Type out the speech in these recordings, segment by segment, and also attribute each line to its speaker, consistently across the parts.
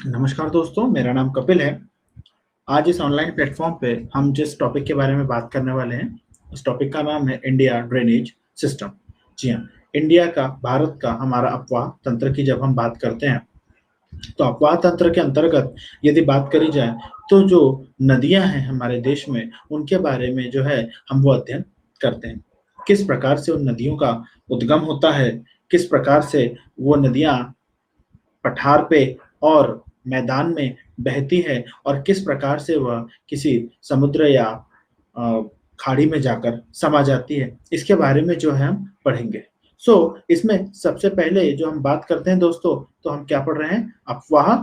Speaker 1: नमस्कार दोस्तों, मेरा नाम कपिल है। आज इस ऑनलाइन प्लेटफ़ॉर्म पे हम जिस टॉपिक के बारे में बात करने वाले हैं, उस टॉपिक का नाम है इंडिया ड्रेनेज सिस्टम। जी हाँ, इंडिया का, भारत का हमारा अपवाह तंत्र की जब हम बात करते हैं, तो अपवाह तंत्र के अंतर्गत यदि बात करी जाए, तो जो नदियाँ हैं हमारे देश में, उनके बारे में जो है हम वो अध्ययन करते हैं। किस प्रकार से उन नदियों का उद्गम होता है, किस प्रकार से वो नदियाँ पठार पे और मैदान में बहती है और किस प्रकार से वह किसी समुद्र या अ, खाड़ी में जाकर समा जाती है, इसके बारे में जो है हम पढ़ेंगे। इसमें सबसे पहले जो हम बात करते हैं दोस्तों, तो हम क्या पढ़ रहे हैं? अपवाह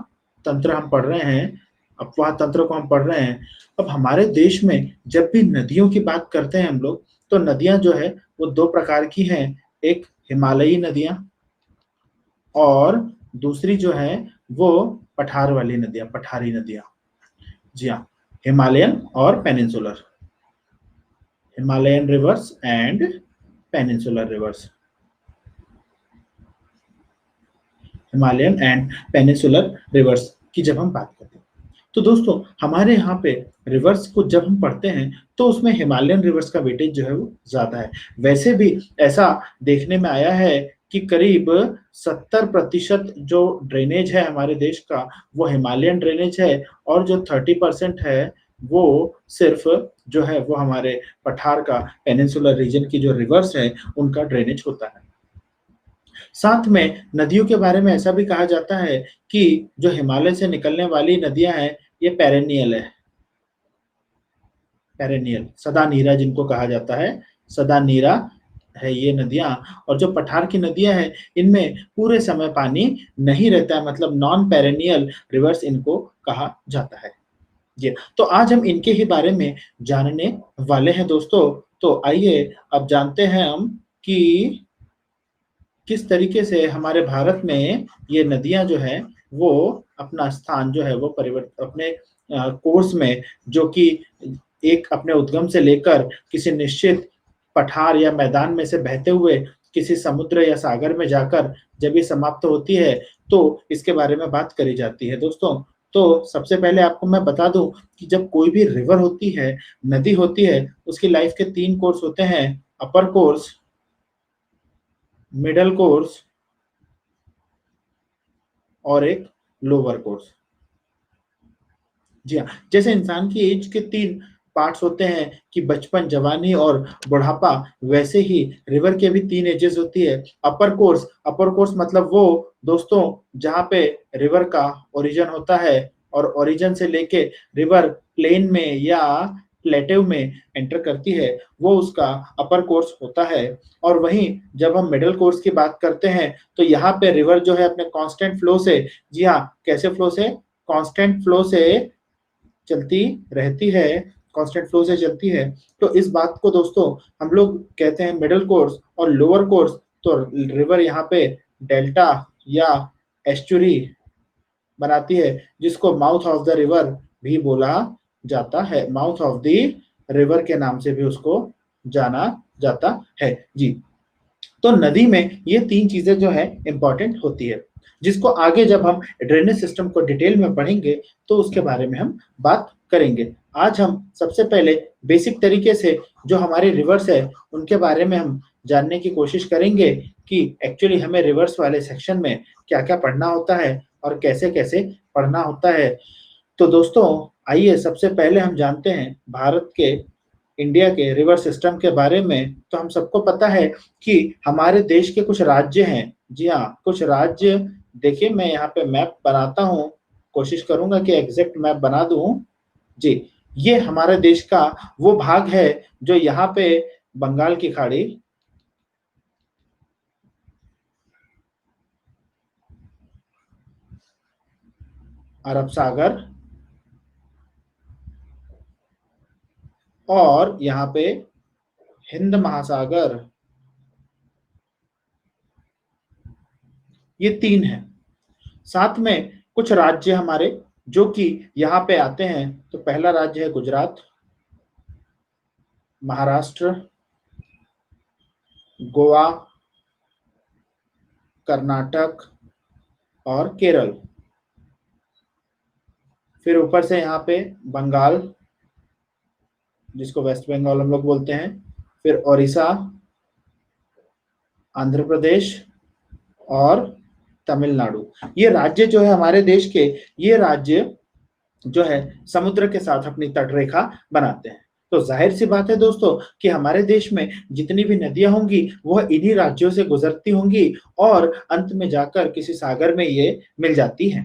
Speaker 1: तंत्र हम पढ़ रहे हैं, अपवाह तंत्र को हम पढ़ रहे हैं। अब हमारे देश में जब भी नदियों की बात करते हैं हम लोग, तो नदियाँ जो है वो 2 प्रकार की हैं, एक हिमालयी नदियाँ और दूसरी जो है वो पठार वाली नदियाँ, पठारी नदियाँ। जी हाँ, हिमालयन और peninsular, Himalayan reverse and peninsular reverse, Himalayan and peninsular reverse की जब हम बात करते हैं। तो दोस्तों, हमारे यहाँ पे रिवर्स को जब हम पढ़ते हैं, तो उसमें हिमालयन रिवर्स का वेटेज जो है वो ज़्यादा है। वैसे भी ऐसा देखने में आया है कि करीब 70% जो ड्रेनेज है हमारे देश का, वो हिमालयन ड्रेनेज है और जो 30% है, वो सिर्फ़ जो है वो हमारे पठार का, पेनिनसुलर रीजन की जो रिवर्स है, उनका ड्रेनेज होता है। साथ में नदियों के बारे में ऐसा भी कहा जाता है कि जो हिमालय से निकलने वाली नदियाँ हैं, ये पेरेनियल है। पेरेनियल, सदा नीरा जिनको कहा जाता है, सदा नीरा है ये नदियाँ। और जो पठार की नदियाँ हैं, इनमें पूरे समय पानी नहीं रहता है, मतलब नॉन पेरेनियल रिवर्स इनको कहा जाता है। जी, तो आज हम इनके ही बारे में जानने वाले हैं दोस्तों। तो आइए अब जानते हैं हम कि किस तरीके से हमारे भारत में ये नदियाँ जो हैं, वो अपना स्थान जो है वो अपने कोर्स में, जो कि एक अपने उद्गम से लेकर किसी निश्चित पठार या मैदान में से बहते हुए किसी समुद्र या सागर में जाकर जब ये समाप्त होती है, तो इसके बारे में बात करी जाती है दोस्तों। तो सबसे पहले आपको मैं बता दूँ कि जब कोई भी रिवर होती है, नदी होती है, उसकी लाइफ़ के 3 कोर्स होते हैं, अपर कोर्स, मिडल कोर्स और एक लोअर कोर्स। जी हाँ, जैसे इंसान की एज के 3 पार्ट्स होते हैं कि बचपन, जवानी और बुढ़ापा, वैसे ही रिवर के भी 3 एजेस होती है। अपर कोर्स मतलब वो दोस्तों जहाँ पे रिवर का ओरिजिन होता है और ओरिजिन से लेके रिवर प्लेन में या प्लेटेव में एंटर करती है, वो उसका अपर कोर्स होता है। और वहीं जब हम मिडल कोर्स की बात करते हैं, तो यहाँ पे रिवर जो है अपने कांस्टेंट फ्लो से, जी हाँ, कैसे फ्लो से? कांस्टेंट फ्लो से चलती रहती है, कांस्टेंट फ्लो से चलती है। तो इस बात को दोस्तों हम लोग कहते हैं मिडल कोर्स और लोअर कोर्स। तो रिवर यहाँ पे डेल्टा या एस्चुरी बनाती है, जिसको माउथ ऑफ द रिवर भी बोला जाता है। माउथ ऑफ द रिवर के नाम से भी उसको जाना जाता है। जी। तो नदी में ये 3 चीज़ें जो है इम्पोर्टेंट होती है, जिसको आगे जब हम ड्रेनेज सिस्टम को डिटेल में पढ़ेंगे, तो उसके बारे में हम बात करेंगे। आज हम सबसे पहले बेसिक तरीके से जो हमारे रिवर्स है, उनके बारे में हम जानने की कोशिश करेंगे कि एक्चुअली हमें रिवर्स वाले सेक्शन में क्या-क्या पढ़ना होता है और कैसे-कैसे पढ़ना होता है। तो दोस्तों, आइए सबसे पहले हम जानते हैं भारत के, इंडिया के रिवर सिस्टम के बारे में। तो हम सबको पता है कि हमारे देश के कुछ राज्य हैं। जी हाँ, कुछ राज्य, देखिए मैं यहाँ पे मैप बनाता हूँ, कोशिश करूँगा कि एग्ज़ैक्ट मैप बना दूँ। जी, ये हमारे देश का वो भाग है जो यहाँ पे बंगाल की खाड़ी, अरब सागर और यहाँ पे हिंद महासागर, ये 3 हैं। साथ में कुछ राज्य हमारे जो कि यहाँ पे आते हैं, तो पहला राज्य है गुजरात, महाराष्ट्र, गोवा, कर्नाटक और केरल। फिर ऊपर से यहाँ पे बंगाल, जिसको वेस्ट बंगाल हम लोग बोलते हैं, फिर उड़ीसा, आंध्र प्रदेश और तमिलनाडु। ये राज्य जो है हमारे देश के, ये राज्य जो है समुद्र के साथ अपनी तटरेखा बनाते हैं। तो जाहिर सी बात है दोस्तों कि हमारे देश में जितनी भी नदियां होंगी वह इन्हीं राज्यों से गुजरती होंगी और अंत में जाकर किसी सागर में ये मिल जाती हैं।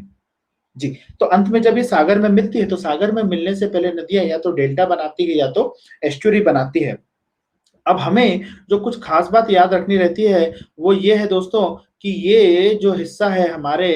Speaker 1: जी, तो अंत में जब ये सागर में मिलती है तो सागर में मिलने से पहले नदियां या तो डेल्टा बनाती है या तो एस्चुरी बनाती है। अब हमें जो कुछ खास बात याद रखनी रहती है वो ये है दोस्तों कि ये जो हिस्सा है हमारे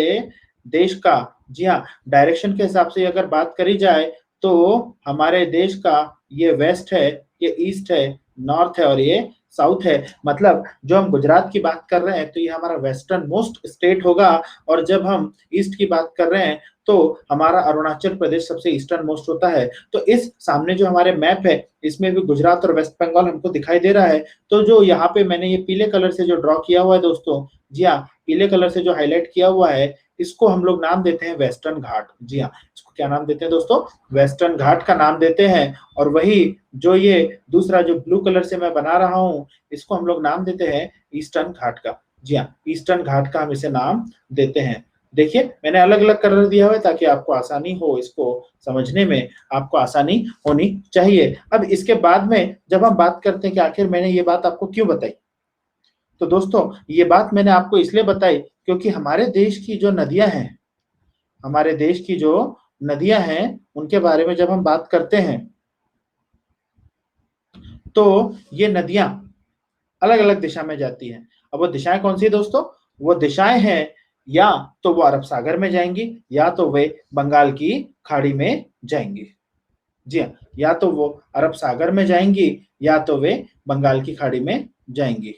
Speaker 1: देश का, जी हाँ, डायरेक्शन के हिसाब से अगर बात करी जाए तो हमारे देश का ये वेस्ट है, ये ईस्ट है, नॉर्थ है और ये साउथ है। मतलब जो हम गुजरात की बात कर रहे हैं तो ये हमारा वेस्टर्न मोस्ट स्टेट होगा, और जब हम ईस्ट की बात कर रहे हैं तो हमारा अरुणाचल प्रदेश सबसे ईस्टर्न मोस्ट होता है। तो इस सामने जो हमारे मैप है इसमें भी गुजरात और वेस्ट बंगाल हमको दिखाई दे रहा है। तो जो यहाँ पे मैंने ये पीले कलर से जो ड्रॉ किया हुआ है दोस्तों, जी हाँ, पीले कलर से जो हाईलाइट किया हुआ है इसको हम लोग नाम देते हैं वेस्टर्न घाट। जी हाँ, इसको क्या नाम देते हैं दोस्तों? वेस्टर्न घाट का नाम देते हैं। और वही जो ये दूसरा जो ब्लू कलर से मैं बना रहा हूँ इसको हम लोग नाम देते हैं ईस्टर्न घाट का। जी हाँ, ईस्टर्न घाट का हम इसे नाम देते हैं। देखिए मैंने अलग अलग कलर दिया हुआ है ताकि आपको आसानी हो, इसको समझने में आपको आसानी होनी चाहिए। अब इसके बाद में जब हम बात करते हैं कि आखिर मैंने ये बात आपको क्यों बताई, तो दोस्तों ये बात मैंने आपको इसलिए बताई क्योंकि हमारे देश की जो नदियां हैं, हमारे देश की जो नदियां हैं उनके बारे में जब हम बात करते हैं तो ये नदियां अलग अलग दिशा में जाती हैं। अब वो दिशाएं कौन सी है दोस्तों? वो दिशाएं हैं या तो वो अरब सागर में जाएंगी या तो वे बंगाल की खाड़ी में जाएंगी। जी हाँ, या तो वो अरब सागर में जाएंगी या तो वे बंगाल की खाड़ी में जाएंगी।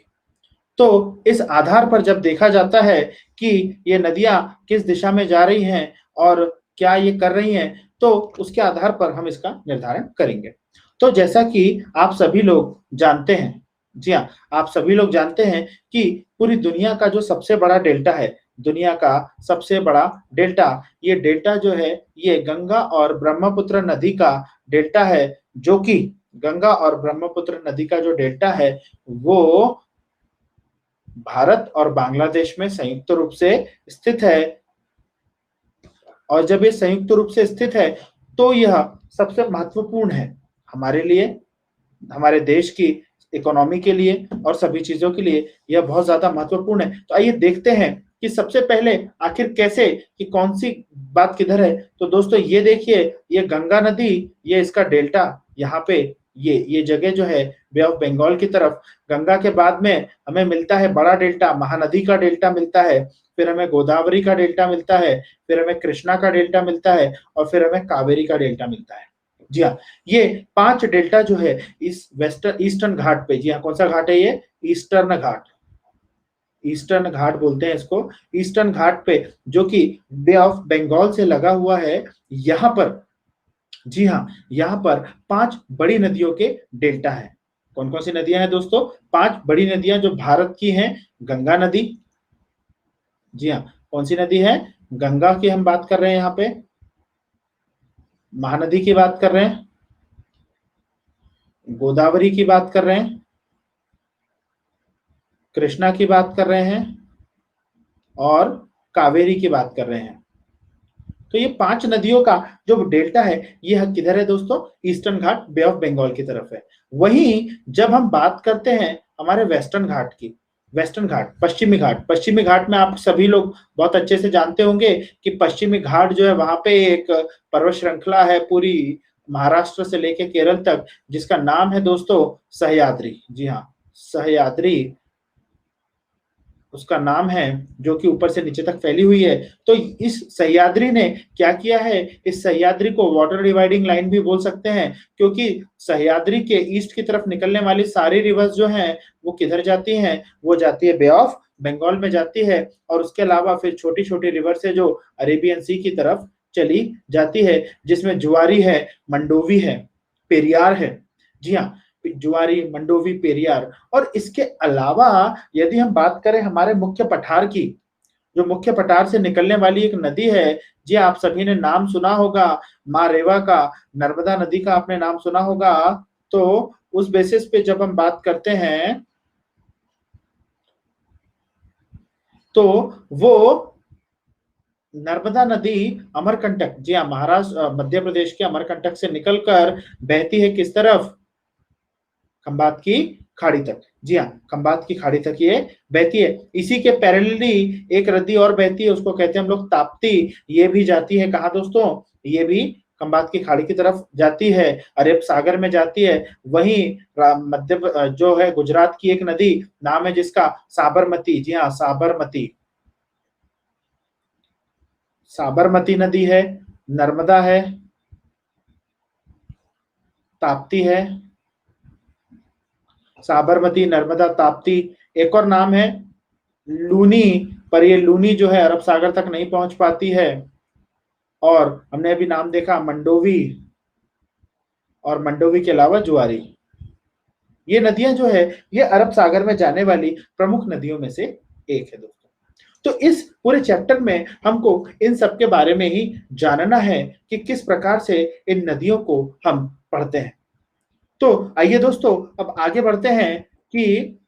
Speaker 1: तो इस आधार पर जब देखा जाता है कि ये नदियां किस दिशा में जा रही हैं और क्या ये कर रही हैं, तो उसके आधार पर हम इसका निर्धारण करेंगे। तो जैसा कि आप सभी लोग जानते हैं, जी हाँ, आप सभी लोग जानते हैं कि पूरी दुनिया का जो सबसे बड़ा डेल्टा है, दुनिया का सबसे बड़ा डेल्टा, ये डेल्टा जो है ये गंगा और ब्रह्मपुत्र नदी का डेल्टा है, जो कि गंगा और ब्रह्मपुत्र नदी का जो डेल्टा है वो भारत और बांग्लादेश में संयुक्त रूप से स्थित है। और जब ये संयुक्त रूप से स्थित है तो यह सबसे महत्वपूर्ण है हमारे लिए, हमारे देश की इकोनॉमी के लिए और सभी चीजों के लिए यह बहुत ज्यादा महत्वपूर्ण है। तो आइए देखते हैं कि सबसे पहले आखिर कैसे, कि कौन सी बात किधर है। तो दोस्तों ये देखिए, ये गंगा नदी, ये इसका डेल्टा, यहाँ पे ये जगह जो है बे ऑफ बंगाल की तरफ, गंगा के बाद में हमें मिलता है बड़ा डेल्टा, महानदी का डेल्टा मिलता है, फिर हमें गोदावरी का डेल्टा मिलता है, फिर हमें कृष्णा का डेल्टा मिलता है और फिर हमें कावेरी का डेल्टा मिलता है। जी हाँ, ये 5 डेल्टा जो है इस ईस्टर्न घाट पे, जी हाँ, कौन सा घाट है ये? ईस्टर्न घाट, ईस्टर्न घाट बोलते हैं इसको। ईस्टर्न घाट पे जो कि बे ऑफ बंगाल से लगा हुआ है, यहाँ पर, जी हाँ, यहाँ पर 5 बड़ी नदियों के डेल्टा है। कौन कौन सी नदियां हैं दोस्तों? 5 बड़ी नदियां जो भारत की हैं। गंगा नदी, जी हाँ, कौन सी नदी है? गंगा की हम बात कर रहे हैं यहाँ पे, महानदी की बात कर रहे हैं, गोदावरी की बात कर रहे हैं, कृष्णा की बात कर रहे हैं और कावेरी की बात कर रहे हैं। तो ये 5 नदियों का जो डेल्टा है ये किधर है दोस्तों? Eastern ghat, bay of Bengal की तरफ है। वहीं जब हम बात करते हैं हमारे वेस्टर्न घाट की, वेस्टर्न घाट, पश्चिमी घाट, पश्चिमी घाट में आप सभी लोग बहुत अच्छे से जानते होंगे कि पश्चिमी घाट जो है वहां पे एक पर्वत श्रृंखला है पूरी महाराष्ट्र से लेके केरल तक, जिसका नाम है दोस्तों सह्याद्री। जी हाँ, सह्याद्री उसका नाम है, जो कि ऊपर से नीचे तक फैली हुई है। तो इस सह्याद्री ने क्या किया है, इस सह्याद्री को वाटर डिवाइडिंग लाइन भी बोल सकते हैं, क्योंकि सह्याद्री के ईस्ट की तरफ निकलने वाली सारी रिवर्स जो हैं वो किधर जाती हैं? वो जाती है बे ऑफ बंगाल में जाती है, और उसके अलावा फिर छोटी छोटी रिवर्स है जो अरेबियन सी की तरफ चली जाती है, जिसमें जुआरी है, मंडोवी है, पेरियार है। जी हाँ, जुआरी, मंडोवी, पेरियार। और इसके अलावा यदि हम बात करें हमारे मुख्य पठार की, जो मुख्य पठार से निकलने वाली एक नदी है जी आप सभी ने नाम सुना होगा माँ रेवा का, नर्मदा नदी का आपने नाम सुना होगा। तो उस बेसिस पे जब हम बात करते हैं तो वो नर्मदा नदी अमरकंटक, जी हाँ, महाराष्ट्र मध्य प्रदेश के अमरकंटक से निकलकर बहती है किस तरफ? खंबात की खाड़ी तक। जी हाँ, खंबात की खाड़ी तक ये बहती है। इसी के पैरेलली एक नदी और बहती है, उसको कहते हैं हम लोग ताप्ती। ये भी जाती है कहाँ दोस्तों? ये भी खंबात की खाड़ी की तरफ जाती है, अरब सागर में जाती है। वहीं जो है गुजरात की एक नदी नाम है जिसका साबरमती। जी हाँ, साबरमती। साबरमती नदी है, नर्मदा है, ताप्ती है। साबरमती, नर्मदा, ताप्ती। एक और नाम है लूनी, पर ये लूनी जो है अरब सागर तक नहीं पहुंच पाती है। और हमने अभी नाम देखा मंडोवी, और मंडोवी के अलावा जुआरी। ये नदियां जो है ये अरब सागर में जाने वाली प्रमुख नदियों में से एक है दोस्तों। तो इस पूरे चैप्टर में हमको इन सब के बारे में ही जानना है कि किस प्रकार से इन नदियों को हम पढ़ते हैं। तो आइए दोस्तों अब आगे बढ़ते हैं कि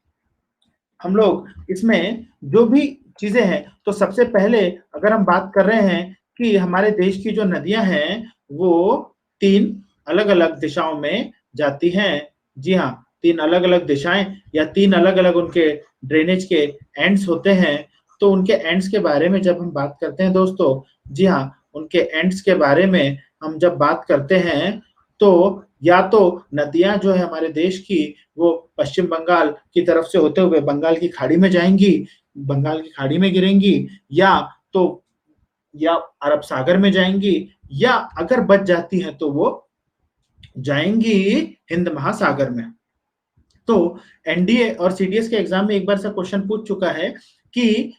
Speaker 1: हम लोग इसमें जो भी चीजें हैं, तो सबसे पहले अगर हम बात कर रहे हैं कि हमारे देश की जो नदियां हैं वो तीन अलग अलग दिशाओं में जाती हैं। जी हाँ, तीन अलग अलग दिशाएं या तीन अलग अलग उनके ड्रेनेज के एंड्स होते हैं। तो उनके एंड्स के बारे में जब हम बात करते हैं दोस्तों, जी हाँ, उनके एंड्स के बारे में हम जब बात करते हैं तो या तो नदियां जो है हमारे देश की वो पश्चिम बंगाल की तरफ से होते हुए बंगाल की खाड़ी में जाएंगी, बंगाल की खाड़ी में गिरेंगी, या तो या अरब सागर में जाएंगी, या अगर बच जाती हैं तो वो जाएंगी हिंद महासागर में। तो एनडीए और सीडीएस के एग्जाम में एक बार से क्वेश्चन पूछ चुका है कि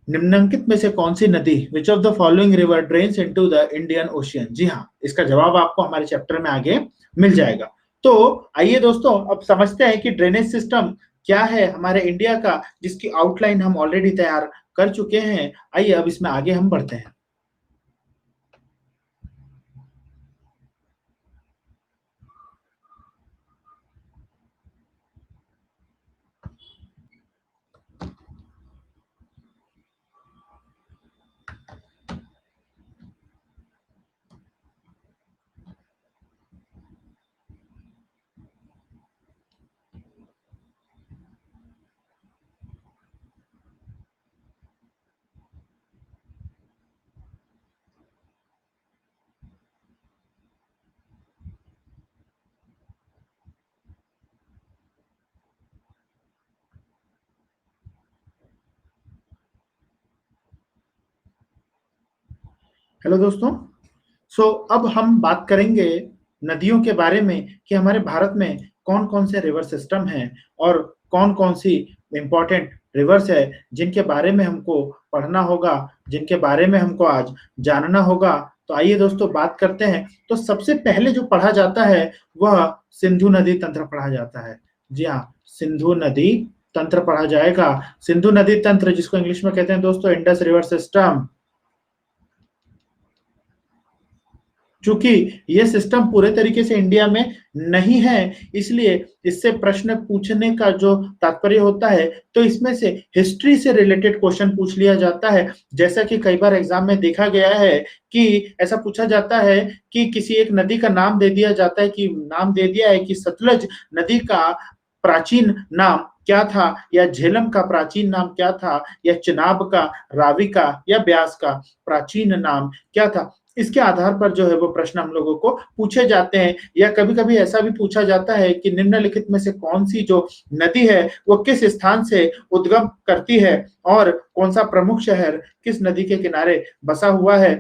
Speaker 1: निम्नलिखित में से कौन सी नदी, which of the following river drains into the Indian ocean? जी हाँ, इसका जवाब आपको हमारे चैप्टर में आगे मिल जाएगा। तो आइए दोस्तों अब समझते हैं कि ड्रेनेज सिस्टम क्या है हमारे इंडिया का, जिसकी आउटलाइन हम ऑलरेडी तैयार कर चुके हैं। आइए अब इसमें आगे हम बढ़ते हैं। हेलो दोस्तों, अब हम बात करेंगे नदियों के बारे में कि हमारे भारत में कौन कौन से रिवर सिस्टम हैं और कौन कौन सी इंपॉर्टेंट रिवर्स है जिनके बारे में हमको पढ़ना होगा, जिनके बारे में हमको आज जानना होगा। तो आइए दोस्तों बात करते हैं। तो सबसे पहले जो पढ़ा जाता है वह सिंधु नदी तंत्र पढ़ा जाता है। जी हाँ, सिंधु नदी तंत्र पढ़ा जाएगा। सिंधु नदी तंत्र, जिसको इंग्लिश में कहते हैं दोस्तों इंडस रिवर सिस्टम। चूंकि ये सिस्टम पूरे तरीके से इंडिया में नहीं है, इसलिए इससे प्रश्न पूछने का जो तात्पर्य होता है, तो इसमें से हिस्ट्री से रिलेटेड क्वेश्चन पूछ लिया जाता है। जैसा कि कई बार एग्जाम में देखा गया है कि ऐसा पूछा जाता है कि किसी एक नदी का नाम दे दिया जाता है, कि नाम दे दिया है कि सतलज नदी का प्राचीन नाम क्या था, या झेलम का प्राचीन नाम क्या था, या चिनाब का, रावी का या ब्यास का प्राचीन नाम क्या था। इसके आधार पर जो है वो प्रश्न हम लोगों को पूछे जाते हैं। या कभी कभी ऐसा भी पूछा जाता है कि निम्नलिखित में से कौन सी जो नदी है वो किस स्थान से उद्गम करती है और कौन सा प्रमुख शहर किस नदी के किनारे बसा हुआ है।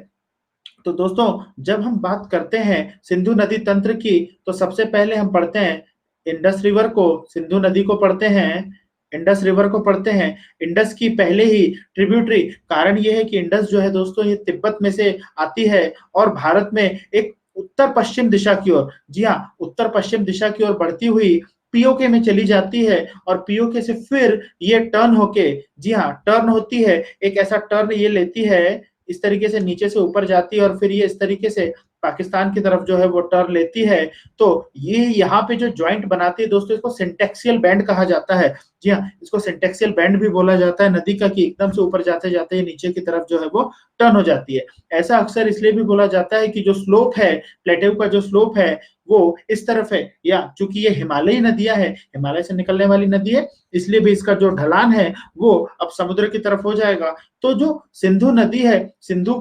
Speaker 1: तो दोस्तों जब हम बात करते हैं सिंधु नदी तंत्र की, तो सबसे पहले हम पढ़ते हैं इंडस रिवर को, सिंधु नदी को पढ़ते हैं, इंडस रिवर को पढ़ते हैं। इंडस की पहले ही ट्रिब्यूटरी, कारण यह है कि इंडस जो है दोस्तों ये तिब्बत में से आती है और भारत में एक उत्तर पश्चिम दिशा की ओर, जी हाँ, उत्तर पश्चिम दिशा की ओर बढ़ती हुई पीओके में चली जाती है, और पीओके से फिर ये टर्न होके, जी हाँ, टर्न होती है, एक ऐसा टर्न ये लेती है इस तरीके से नीचे से ऊपर जाती है और फिर ये इस तरीके से पाकिस्तान की तरफ जो है वो टर्न लेती है। तो ये यहाँ पे जो जॉइंट बनाती है दोस्तों, इसको सिंटेक्सियल बैंड कहा जाता है। जी हाँ, इसको सिंटेक्सियल बैंड भी बोला जाता है नदी का, कि एकदम से ऊपर जाते जाते नीचे की तरफ जो है वो टर्न हो जाती है। ऐसा अक्सर इसलिए भी बोला जाता है कि जो स्लोप है, प्लेटेउ का जो स्लोप है वो इस तरफ है, या चूंकि ये हिमालयी नदियां है, हिमालय से निकलने वाली नदी है, इसलिए भी इसका जो ढलान है वो अब समुद्र की तरफ हो जाएगा। तो जो सिंधु नदी है, सिंधु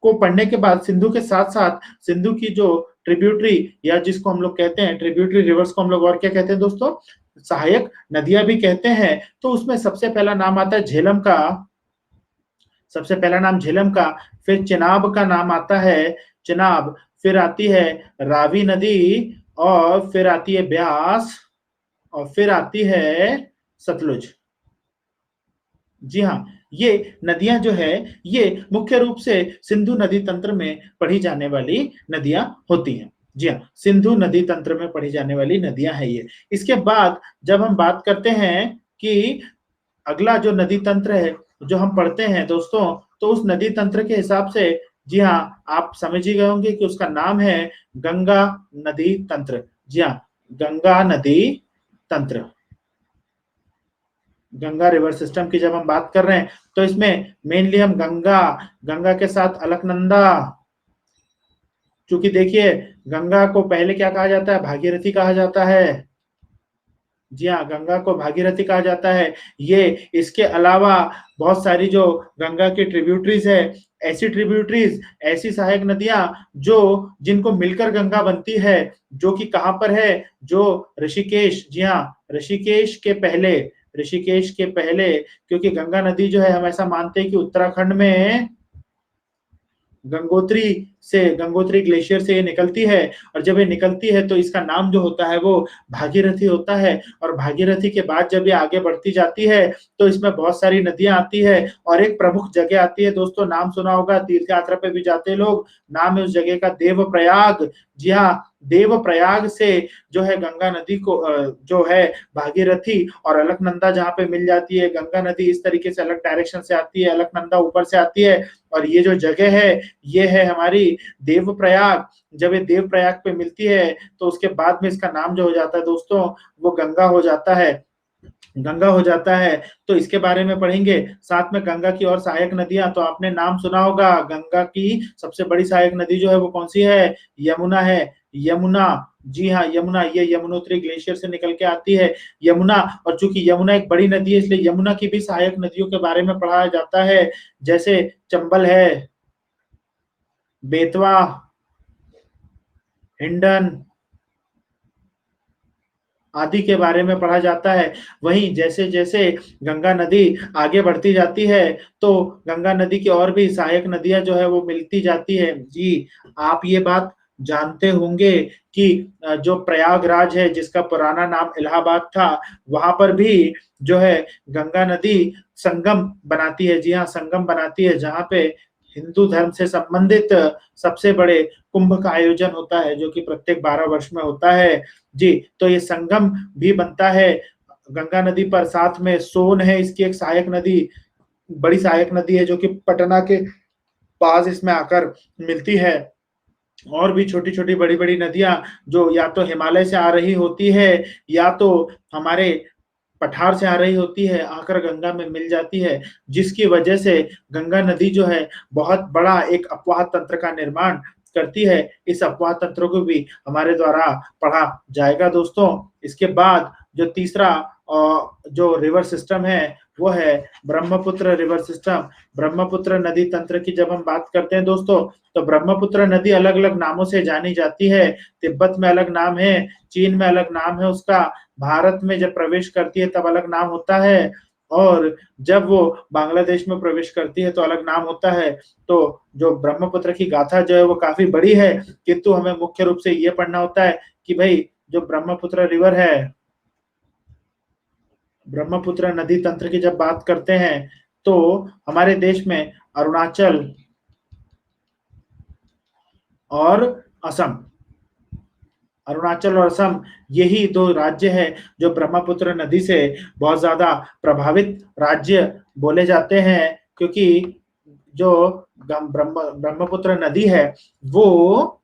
Speaker 1: को पढ़ने के बाद, सिंधु के साथ साथ सिंधु की जो ट्रिब्यूटरी, या जिसको हम लोग कहते हैं ट्रिब्यूटरी रिवर्स को हम लोग और क्या कहते हैं दोस्तों, सहायक नदियां भी कहते हैं। तो उसमें सबसे पहला नाम आता है झेलम का, सबसे पहला नाम झेलम का, फिर चिनाब का नाम आता है, चिनाब, फिर आती है रावी नदी, और फिर आती है ब्यास, और फिर आती है सतलुज। जी हाँ, ये नदियां जो है ये मुख्य रूप से सिंधु नदी तंत्र में पढ़ी जाने वाली नदियां होती हैं। जी हाँ, सिंधु नदी तंत्र में पढ़ी जाने वाली नदियां है ये। इसके बाद जब हम बात करते हैं कि अगला जो नदी तंत्र है जो हम पढ़ते हैं दोस्तों, तो उस नदी तंत्र के हिसाब से, जी हाँ, आप समझ ही गए होंगे कि उसका नाम है गंगा नदी तंत्र। जी हाँ, गंगा नदी तंत्र, गंगा रिवर सिस्टम की जब हम बात कर रहे हैं तो इसमें मेनली हम गंगा, गंगा के साथ अलकनंदा, क्योंकि देखिए गंगा को पहले क्या कहा जाता है, भागीरथी कहा जाता है। जी हाँ, गंगा को भागीरथी कहा जाता है। ये इसके अलावा बहुत सारी जो गंगा की ट्रिब्यूटरीज है, ऐसी ट्रिब्यूटरीज, ऐसी सहायक नदियां जो जिनको मिलकर गंगा बनती है, जो कि कहां पर है, जो ऋषिकेश, जी हाँ, ऋषिकेश के पहले, ऋषिकेश के पहले, क्योंकि गंगा नदी जो है हम ऐसा मानते हैं कि उत्तराखंड में गंगोत्री से, गंगोत्री ग्लेशियर से ये निकलती है, और जब ये निकलती है तो इसका नाम जो होता है वो भागीरथी होता है। और भागीरथी के बाद जब ये आगे बढ़ती जाती है तो इसमें बहुत सारी नदियां आती है, और एक प्रमुख जगह आती है दोस्तों, नाम सुना होगा, तीर्थ यात्रा पे भी जाते हैं लोग, नाम है उस जगह का देवप्रयाग। जी हाँ, देवप्रयाग से जो है गंगा नदी को जो है भागीरथी और अलकनंदा जहाँ पे मिल जाती है, गंगा नदी इस तरीके से अलग डायरेक्शन से आती है, अलकनंदा ऊपर से आती है, और ये जो जगह है ये है हमारी देवप्रयाग। जब ये देवप्रयाग पे मिलती है तो उसके बाद में इसका नाम जो हो जाता है दोस्तों वो गंगा हो जाता है, गंगा हो जाता है। तो इसके बारे में पढ़ेंगे, साथ में गंगा की और सहायक नदियां, तो आपने नाम सुना होगा, गंगा की सबसे बड़ी सहायक नदी जो है वो कौन सी है, यमुना है, यमुना। जी हाँ, यमुना, ये यमुनोत्री ग्लेशियर से निकल के आती है यमुना, और चूंकि यमुना एक बड़ी नदी है इसलिए यमुना की भी सहायक नदियों के बारे में पढ़ाया जाता है, जैसे चंबल है, बेतवा, हिंडन आदि के बारे में पढ़ा जाता है। वहीं जैसे जैसे गंगा नदी आगे बढ़ती जाती है तो गंगा नदी की और भी सहायक नदियां जो है वो मिलती जाती है। जी, आप ये बात जानते होंगे कि जो प्रयागराज है जिसका पुराना नाम इलाहाबाद था, वहां पर भी जो है गंगा नदी संगम बनाती है। जी हाँ, संगम बनाती है, जहाँ पे हिंदू धर्म से संबंधित सबसे बड़े कुंभ का आयोजन होता है, जो कि प्रत्येक 12 वर्ष में होता है। जी, तो ये संगम भी बनता है गंगा नदी पर। साथ में सोन है इसकी एक सहायक नदी, बड़ी सहायक नदी है, जो कि पटना के पास इसमें आकर मिलती है। और भी छोटी छोटी बड़ी बड़ी नदियां जो या तो हिमालय से आ रही होती है, या तो हमारे पठार से आ रही होती है, आकर गंगा में मिल जाती है, जिसकी वजह से गंगा नदी जो है बहुत बड़ा एक अपवाह तंत्र का निर्माण करती है। इस अपवाह तंत्र को भी हमारे द्वारा पढ़ा जाएगा दोस्तों। इसके बाद जो तीसरा जो रिवर सिस्टम है वो है ब्रह्मपुत्र रिवर सिस्टम। ब्रह्मपुत्र नदी तंत्र की जब हम बात करते हैं दोस्तों, तो ब्रह्मपुत्र नदी अलग अलग नामों से जानी जाती है। तिब्बत में अलग नाम है, चीन में अलग नाम है उसका, भारत में जब प्रवेश करती है तब अलग नाम होता है, और जब वो बांग्लादेश में प्रवेश करती है तो अलग नाम होता है। तो जो ब्रह्मपुत्र की गाथा जो है वो काफी बड़ी है, किंतु हमें मुख्य रूप से ये पढ़ना होता है कि भाई जो ब्रह्मपुत्र रिवर है, ब्रह्मपुत्र नदी तंत्र की जब बात करते हैं तो हमारे देश में अरुणाचल और असम, अरुणाचल और असम, यही दो राज्य है जो ब्रह्मपुत्र नदी से बहुत ज्यादा प्रभावित राज्य बोले जाते हैं, क्योंकि जो ब्रह्मपुत्र नदी है वो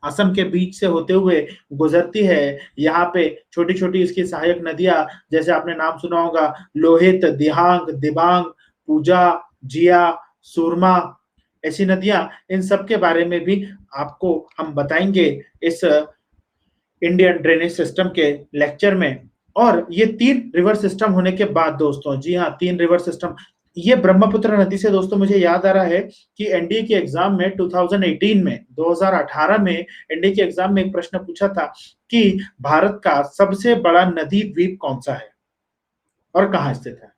Speaker 1: असम के बीच से होते हुए गुजरती है। यहाँ पे छोटी छोटी इसकी सहायक नदियां, जैसे आपने नाम सुना होगा, लोहित, दिहांग, दिबांग, पूजा, जिया, सूरमा, ऐसी नदियां, इन सब के बारे में भी आपको हम बताएंगे इस इंडियन ड्रेनेज सिस्टम के लेक्चर में। और ये 3 रिवर सिस्टम होने के बाद दोस्तों, जी हाँ, 3 रिवर सिस्टम, ये ब्रह्मपुत्र नदी से दोस्तों मुझे याद आ रहा है कि एनडीए के एग्जाम में 2018 में एनडीए के एग्जाम में एक प्रश्न पूछा था कि भारत का सबसे बड़ा नदी द्वीप कौन सा है और कहाँ स्थित है।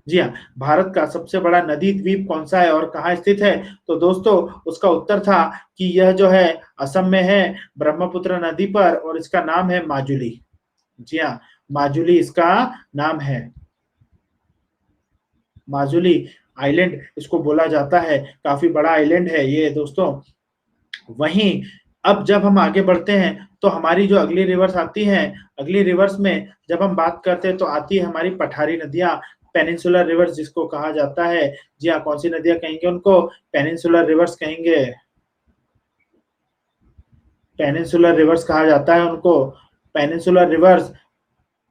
Speaker 1: जी हाँ, भारत का सबसे बड़ा नदी द्वीप कौन सा है और कहाँ स्थित है। तो दोस्तों उसका उत्तर था कि यह जो है असम में है, ब्रह्मपुत्र नदी पर, और इसका नाम है माजुली। जी हाँ, माजुली इसका नाम है। माजुली आइलैंड इसको बोला जाता है, काफी बड़ा आइलैंड है ये दोस्तों। वहीं अब जब हम आगे बढ़ते हैं तो हमारी जो अगली रिवर्स आती हैं, अगली रिवर्स में जब हम बात करते हैं तो आती है हमारी पठारी नदियां, पेनिनसुलर रिवर्स जिसको कहा जाता है। जी हाँ, कौन सी नदियां कहेंगे उनको? पेनिनसुलर रिवर्स कहेंगे। पेनिनसुलर रिवर्स कहा जाता है उनको। पेनिनसुलर रिवर्स,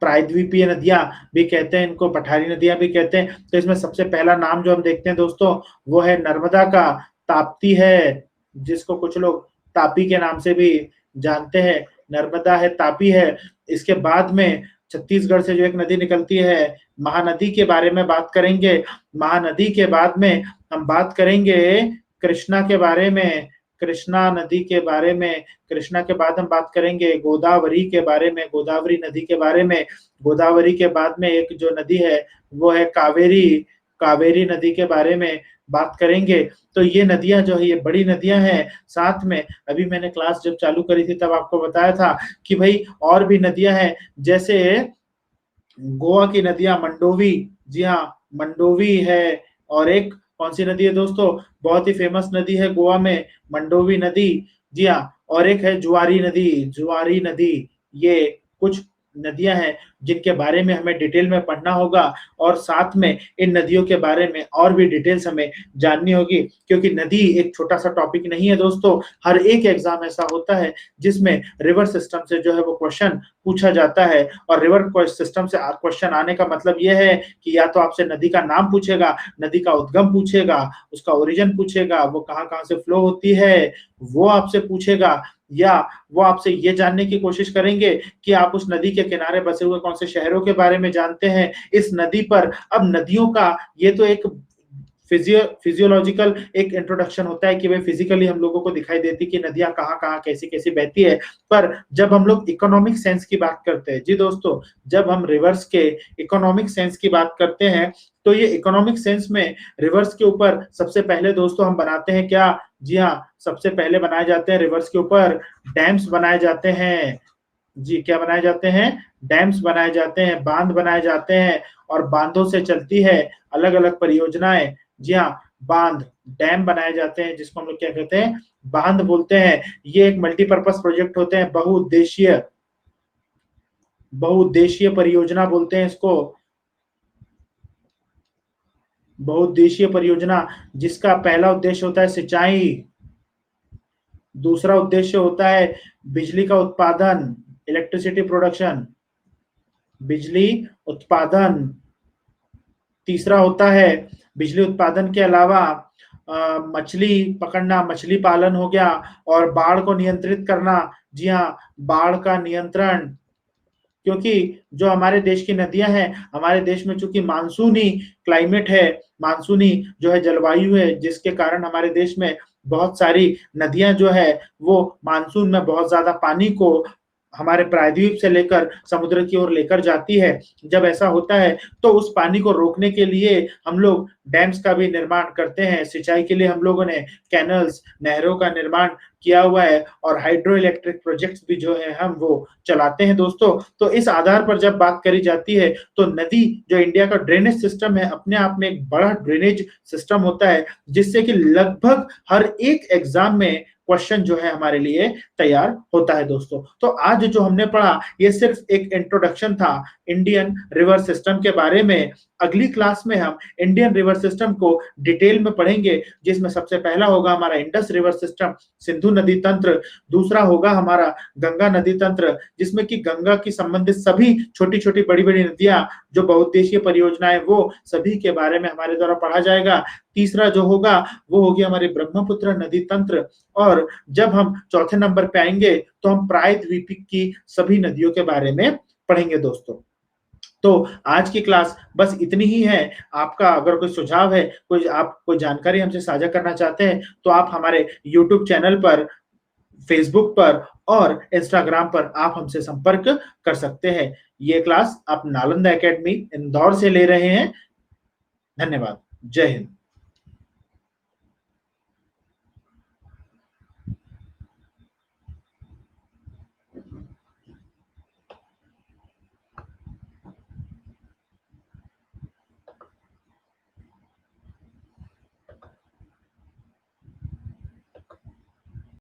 Speaker 1: प्रायद्वीपीय नदियां भी कहते हैं इनको, पठारी नदियां भी कहते हैं। तो इसमें सबसे पहला नाम जो हम देखते हैं दोस्तों वो है नर्मदा का। ताप्ती है, जिसको कुछ लोग तापी के नाम से भी जानते हैं, नर्मदा है, तापी है। इसके बाद में छत्तीसगढ़ से जो एक नदी निकलती है, महानदी के बारे में बात करेंगे। महानदी के बाद में हम बात करेंगे कृष्णा के बारे में, कृष्णा नदी के बारे में। कृष्णा के बाद हम बात करेंगे गोदावरी के बारे में, गोदावरी नदी के बारे में। गोदावरी के बाद में एक जो नदी है वो है कावेरी, कावेरी नदी के बारे में बात करेंगे। तो ये नदियां जो है ये बड़ी नदियां हैं। साथ में अभी मैंने क्लास जब चालू करी थी तब आपको बताया था कि भाई और भी नदियां हैं, जैसे गोवा की नदियां, मंडोवी। जी हाँ, मंडोवी है। और एक कौन सी नदी है दोस्तों, बहुत ही फेमस नदी है गोवा में, मंडोवी नदी। जी हाँ, और एक है जुआरी नदी, जुआरी नदी। ये कुछ नदियां हैं जिनके बारे में हमें डिटेल में पढ़ना होगा, और साथ में इन नदियों के बारे में और भी डिटेल्स हमें जाननी होगी, क्योंकि नदी एक छोटा सा टॉपिक नहीं है दोस्तों। हर एक एग्जाम ऐसा होता है जिसमें रिवर सिस्टम से जो है वो क्वेश्चन पूछा जाता है। और रिवर सिस्टम से क्वेश्चन आने का मतलब यह है कि या तो आपसे नदी का नाम पूछेगा, नदी का उद्गम पूछेगा, उसका ओरिजिन पूछेगा, वो कहाँ कहाँ से फ्लो होती है वो आपसे पूछेगा, या वो आपसे ये जानने की कोशिश करेंगे कि आप उस नदी के किनारे बसे हुए कौन से शहरों के बारे में जानते हैं इस नदी पर। अब नदियों का ये तो एक फिजियोलॉजिकल एक इंट्रोडक्शन होता है कि भाई फिजिकली हम लोगों को दिखाई देती कि नदियां कहाँ कहाँ कैसी कैसी बहती है। पर जब हम लोग इकोनॉमिक सेंस की बात करते हैं, जी दोस्तों, जब हम रिवर्स के इकोनॉमिक सेंस की बात करते हैं तो ये इकोनॉमिक सेंस में रिवर्स के ऊपर सबसे पहले दोस्तों हम बनाते हैं क्या? जी हाँ, सबसे पहले बनाए जाते हैं रिवर्स के ऊपर डैम्स बनाए जाते हैं। जी, क्या बनाए जाते हैं? डैम्स बनाए जाते हैं, बांध बनाए जाते हैं, और बांधों से चलती है अलग अलग परियोजनाएं। जी हाँ, बांध, डैम बनाए जाते हैं जिसको हम लोग क्या कहते हैं? बांध बोलते हैं। ये एक मल्टीपर्पज प्रोजेक्ट होते हैं, बहुउद्देशीय, बहुउद्देशीय परियोजना बोलते हैं इसको, बहुउद्देशीय परियोजना, जिसका पहला उद्देश्य होता है सिंचाई, दूसरा उद्देश्य होता है बिजली का उत्पादन, इलेक्ट्रिसिटी प्रोडक्शन, बिजली उत्पादन। तीसरा होता है बिजली उत्पादन के अलावा मछली पकड़ना, मछली पालन हो गया, और बाढ़ को नियंत्रित करना। जी हाँ, बाढ़ का नियंत्रण, क्योंकि जो हमारे देश की नदियां हैं, हमारे देश में चूंकि मानसूनी क्लाइमेट है, मानसूनी जो है जलवायु है, जिसके कारण हमारे देश में बहुत सारी नदियां जो है वो मानसून में बहुत ज्यादा पानी को हमारे प्रायद्वीप से लेकर समुद्र की ओर लेकर जाती है। जब ऐसा होता है तो उस पानी को रोकने के लिए हम लोग डैम्स का भी निर्माण करते हैं। सिंचाई के लिए हम लोगों ने कैनल्स, नहरों का निर्माण किया हुआ है, और हाइड्रो इलेक्ट्रिक प्रोजेक्ट्स भी जो है हम वो चलाते हैं दोस्तों। तो इस आधार पर जब बात करी जाती है तो नदी जो इंडिया का ड्रेनेज सिस्टम है, अपने आप में एक बड़ा ड्रेनेज सिस्टम होता है, जिससे कि लगभग हर एक एग्जाम में क्वेश्चन जो है हमारे लिए तैयार होता है दोस्तों। तो आज जो हमने पढ़ा ये सिर्फ एक इंट्रोडक्शन था इंडियन रिवर सिस्टम के बारे में। अगली क्लास में हम इंडियन रिवर सिस्टम को डिटेल में पढ़ेंगे, जिसमें सबसे पहला होगा हमारा इंडस रिवर सिस्टम, सिंधु नदी तंत्र, दूसरा होगा हमारा गंगा नदी तंत्र, जिसमें कि गंगा की संबंधित सभी छोटी-छोटी, बड़ी-बड़ी नदियाँ जो बहुउद्देशीय परियोजनाएँ वो सभी के बारे में हमारे द्वारा पढ़ा जाएगा। तीसरा जो होगा वो होगी हमारी ब्रह्मपुत्र नदी तंत्र, और जब हम चौथे नंबर पे आएँगे तो हम प्रायद्वीपीय की सभी नदियों के बारे में पढ़ेंगे दोस्तों। तो आज की क्लास बस इतनी ही है। आपका अगर कोई सुझाव है, आप कोई जानकारी हमसे साझा करना चाहते हैं, तो आप हमारे यूट्यूब चैनल पर, फेसबुक पर और इंस्टाग्राम पर आप हमसे संपर्क कर सकते हैं। ये क्लास आप नालंदा एकेडमी इंदौर से ले रहे हैं। धन्यवाद। जय हिंद।